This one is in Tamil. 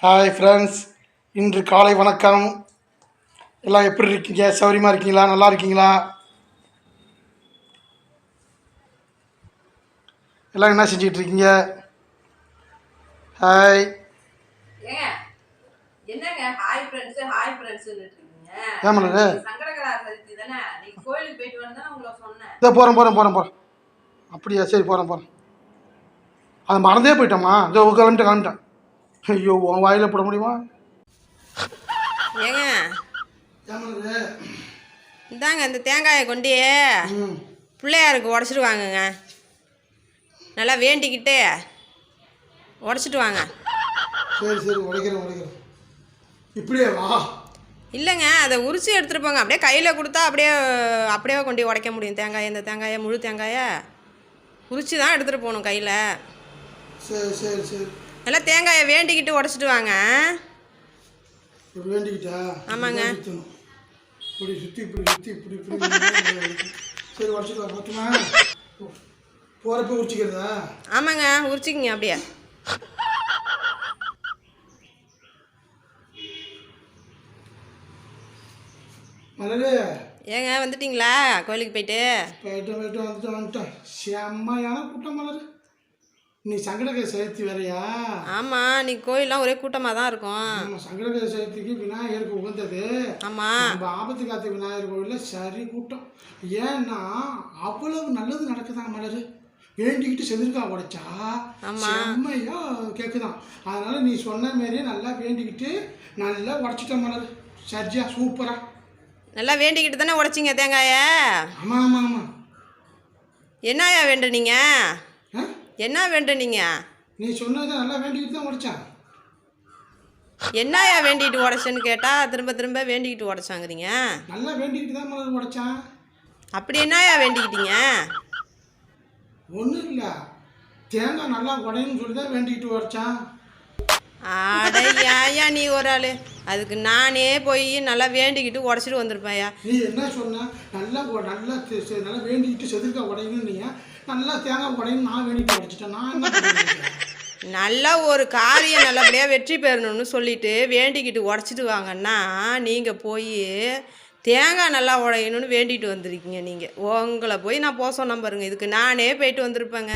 ஹாய் ஃப்ரெண்ட்ஸ், இன்று காலை வணக்கம். எல்லாம் எப்படி இருக்கீங்க? சௌரியமாக இருக்கீங்களா? நல்லா இருக்கீங்களா? எல்லாம் என்ன செஞ்சுட்டு இருக்கீங்க? ஹாய். ஏங்க என்னங்க ஹாய் ஃப்ரெண்ட்ஸ் ஹாய் ஃப்ரெண்ட்ஸ்னு இருக்கீங்க? ஏமலரு சங்கடகரா சதுர்த்தி தானே, நீங்க கோயிலுக்கு போயிட்டு வந்தா உங்களை சொன்னேன். இதோ போகிறேன். அப்படியா? சரி, போகிறேன். அது மறந்தே போயிட்டோம்மா. இதோ கிளம்பிட்டேன். ஐயோ, உன் வாயில் போட முடியுமா? ஏங்க ஏமலரு, இந்தாங்க இந்த தேங்காயை கொண்டு பிள்ளையாருக்கு உடச்சிட்டு வாங்குங்க. நல்லா வேண்டிக்கிட்டு உடச்சிட்டு வாங்க. சரி, உடைக்கிறேன். இப்படியே வா. இல்லைங்க, அதை உரிச்சு எடுத்துகிட்டு போங்க. அப்படியே கையில் கொடுத்தா அப்படியே கொண்டு உடைக்க முடியும். இந்த தேங்காயை முழு தேங்காயை உரிச்சு தான் எடுத்துகிட்டு போகணும் கையில். சரி. நல்லா தேங்காயை வேண்டிக்கிட்டு உடச்சிட்டு வாங்க. வேண்டிக்கிட்டா? ஆமாங்க. இப்படி சுற்றி சரி, உடச்சிட்டு வா. பார்த்துமா போகிறப்ப உரிச்சிக்கிறதா? ஆமாங்க, உரிச்சிக்கிங்க அப்படியே. மலரு, ஏங்க வந்துட்டிங்களா கோயிலுக்கு போயிட்டு? வந்துட்டேன். செம்மையான கூட்டம் மலரு. நீ சங்கடகரை சதுர்த்தி வேறையா? ஆமாம், நீ கோயிலெலாம் ஒரே கூட்டமாக தான் இருக்கும். சங்கடகரை சதுர்த்திக்கு விநாயகருக்கு உகந்தது. ஆமாம், நம்ம ஆபத்து காத்த விநாயகர் கோயிலில் சரி கூட்டம். ஏன்னா அவ்வளவு நல்லது நடக்குதான் மலரு. வேண்டிக்கிட்டு செதுர்க்கா உடைச்சா செம்மையா கேட்குதான். அதனால நீ சொன்ன மாரியே நல்லா வேண்டிக்கிட்டு நல்லா உடச்சிட்ட மலரு. சரியா, சூப்பரா. நல்லா வேண்டிக்கிட்டு தானே உடைச்சிங்க தேங்காயை? ஆமாம். என்னையா வேண்டுனீங்க? என்ன வேண்டுனீங்க? நீ சொன்னதை நல்லா வேண்டிக்கிட்டு தான் உடைச்சேன். என்னையா வேண்டிட்டு உடைச்சேன்னு கேட்டால் திரும்ப வேண்டிக்கிட்டு உடைச்சாங்கிறீங்க. நல்லா வேண்டிக்கிட்டு தான் மலர் உடைச்சேன். அப்படி என்னையா வேண்டிக்கிட்டீங்க? ஒன்றும் இல்லை, தேங்காய் நல்லா உடையணும்னு சொல்லி தான் வேண்டிக்கிட்டு உடைச்சேன். அடையா நீ ஒரு ஆள், அதுக்கு நானே போய் நல்லா வேண்டிக்கிட்டு உடச்சிட்டு வந்திருப்பேன்யா. நீ என்ன சொன்ன? நல்லா வேண்டிக்கிட்டு செதுர்க்கா உடையணும். நீ நல்லா தேங்காய் உடையணும் நான் வேண்டிட்டு உடைச்சிட்டேன். நான் என்ன பண்ணுறேன்? நல்லா ஒரு காரியம் நல்லபடியாக வெற்றி பெறணும்னு சொல்லிட்டு வேண்டிக்கிட்டு உடச்சிட்டு வாங்கன்னா நீங்கள் போய் தேங்காய் நல்லா உடையணும்னு வேண்டிட்டு வந்திருக்கீங்க. நீங்கள் உங்களை போய் நான் போக சொன்னேன் பாருங்கள். இதுக்கு நானே போயிட்டு வந்திருப்பேங்க.